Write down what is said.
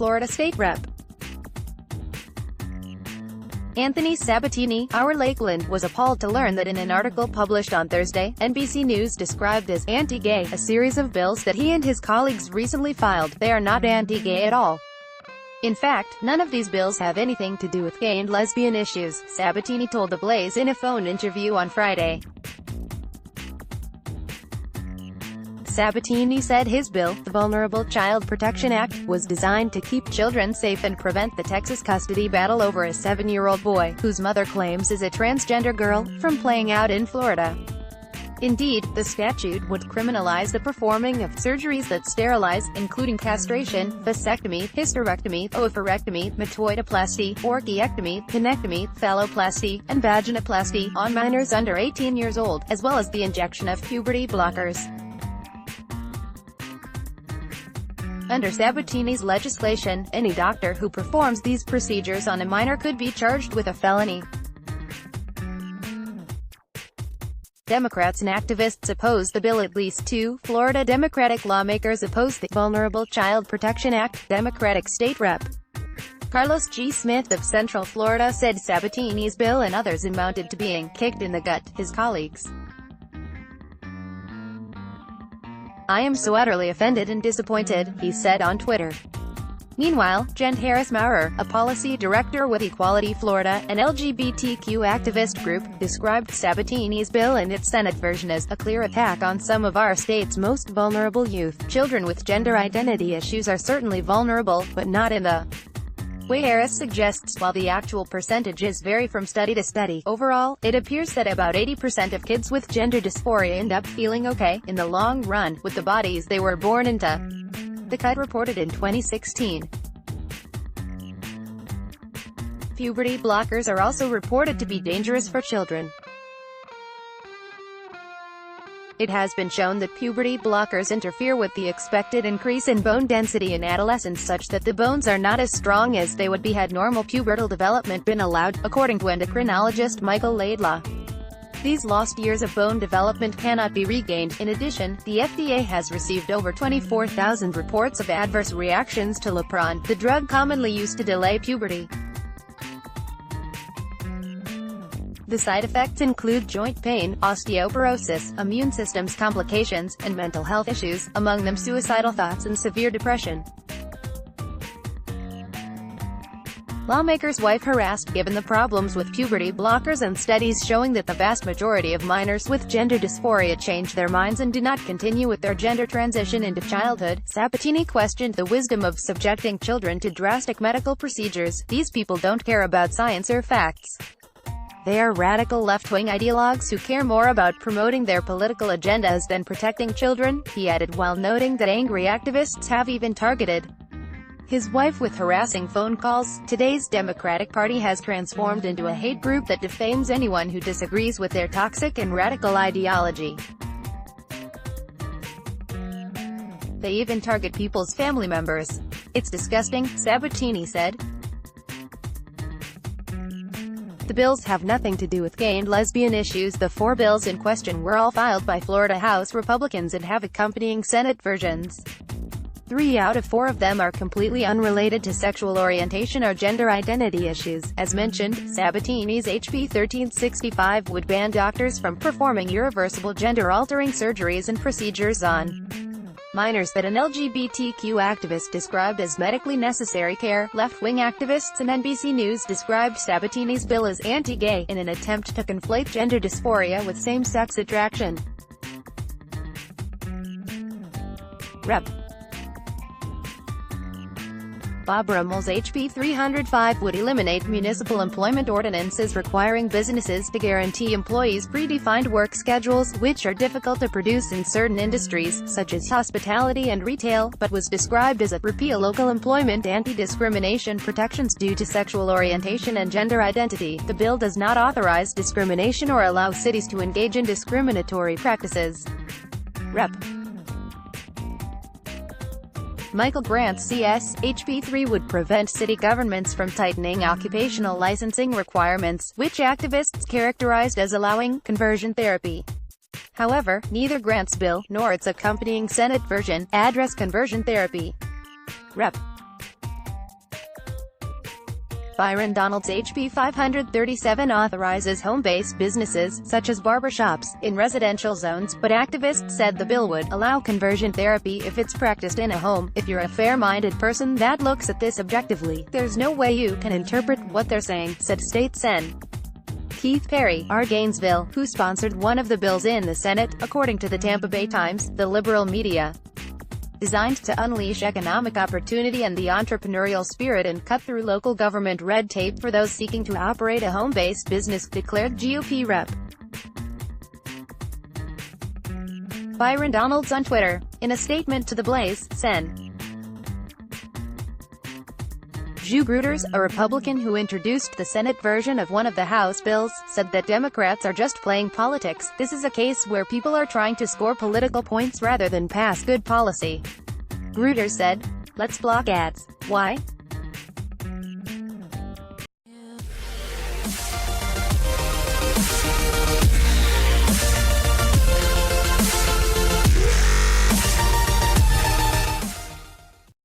Florida State Rep. Anthony Sabatini, R-Lakeland, was appalled to learn that in an article published on Thursday, NBC News described as anti-gay a series of bills that he and his colleagues recently filed. They are not anti-gay at all. In fact, none of these bills have anything to do with gay and lesbian issues, Sabatini told The Blaze in a phone interview on Friday. Sabatini said his bill, the Vulnerable Child Protection Act, was designed to keep children safe and prevent the Texas custody battle over a 7-year-old boy, whose mother claims is a transgender girl, from playing out in Florida. Indeed, the statute would criminalize the performing of surgeries that sterilize, including castration, vasectomy, hysterectomy, oophorectomy, metoidoplasty, orchiectomy, penectomy, phalloplasty, and vaginoplasty, on minors under 18 years old, as well as the injection of puberty blockers. Under Sabatini's legislation, any doctor who performs these procedures on a minor could be charged with a felony. Democrats and activists oppose the bill. At least 2 Florida Democratic lawmakers oppose the Vulnerable Child Protection Act. Democratic State Rep. Carlos G. Smith of Central Florida said Sabatini's bill and others amounted to being kicked in the gut. His colleagues, "I am so utterly offended and disappointed," he said on Twitter. Meanwhile, Jen Harris-Maurer, a policy director with Equality Florida, an LGBTQ activist group, described Sabatini's bill and its Senate version as a clear attack on some of our state's most vulnerable youth. Children with gender identity issues are certainly vulnerable, but not in the way Harris suggests. While the actual percentages vary from study to study, overall, it appears that about 80% of kids with gender dysphoria end up feeling okay, in the long run, with the bodies they were born into. The Cut reported in 2016. Puberty blockers are also reported to be dangerous for children. It has been shown that puberty blockers interfere with the expected increase in bone density in adolescence, such that the bones are not as strong as they would be had normal pubertal development been allowed, according to endocrinologist Michael Laidlaw. These lost years of bone development cannot be regained. In addition, the FDA has received over 24,000 reports of adverse reactions to Lupron, the drug commonly used to delay puberty. The side effects include joint pain, osteoporosis, immune systems complications, and mental health issues, among them suicidal thoughts and severe depression. Lawmakers' wife harassed. Given the problems with puberty blockers and studies showing that the vast majority of minors with gender dysphoria change their minds and do not continue with their gender transition into childhood, Sabatini questioned the wisdom of subjecting children to drastic medical procedures. These people don't care about science or facts. They are radical left-wing ideologues who care more about promoting their political agendas than protecting children, he added, while noting that angry activists have even targeted his wife with harassing phone calls. Today's Democratic Party has transformed into a hate group that defames anyone who disagrees with their toxic and radical ideology. They even target people's family members. It's disgusting, Sabatini said. The bills have nothing to do with gay and lesbian issues. The 4 bills in question were all filed by Florida House Republicans and have accompanying Senate versions. 3 out of 4 of them are completely unrelated to sexual orientation or gender identity issues. As mentioned, Sabatini's HB 1365 would ban doctors from performing irreversible gender-altering surgeries and procedures on minors that an LGBTQ activist described as medically necessary care. Left-wing activists and NBC News described Sabatini's bill as anti-gay, in an attempt to conflate gender dysphoria with same-sex attraction. Rep. Bob Rummel's HB 305 would eliminate municipal employment ordinances requiring businesses to guarantee employees predefined work schedules, which are difficult to produce in certain industries, such as hospitality and retail, but was described as a repeal local employment anti-discrimination protections due to sexual orientation and gender identity. The bill does not authorize discrimination or allow cities to engage in discriminatory practices. Rep. Michael Grant CS, HB 3 would prevent city governments from tightening occupational licensing requirements, which activists characterized as allowing conversion therapy. However, neither Grant's bill, nor its accompanying Senate version, address conversion therapy. Rep. Byron Donalds HB 537 authorizes home-based businesses, such as barbershops, in residential zones, but activists said the bill would allow conversion therapy if it's practiced in a home. If you're a fair-minded person that looks at this objectively, there's no way you can interpret what they're saying, said State Sen. Keith Perry, R. Gainesville, who sponsored one of the bills in the Senate, according to the Tampa Bay Times, the liberal media. Designed to unleash economic opportunity and the entrepreneurial spirit and cut through local government red tape for those seeking to operate a home-based business, declared GOP Rep. Byron Donalds on Twitter. In a statement to The Blaze, Sen. Drew Gruters, a Republican who introduced the Senate version of one of the House bills, said that Democrats are just playing politics. This is a case where people are trying to score political points rather than pass good policy. Gruters said, "Let's block ads. Why?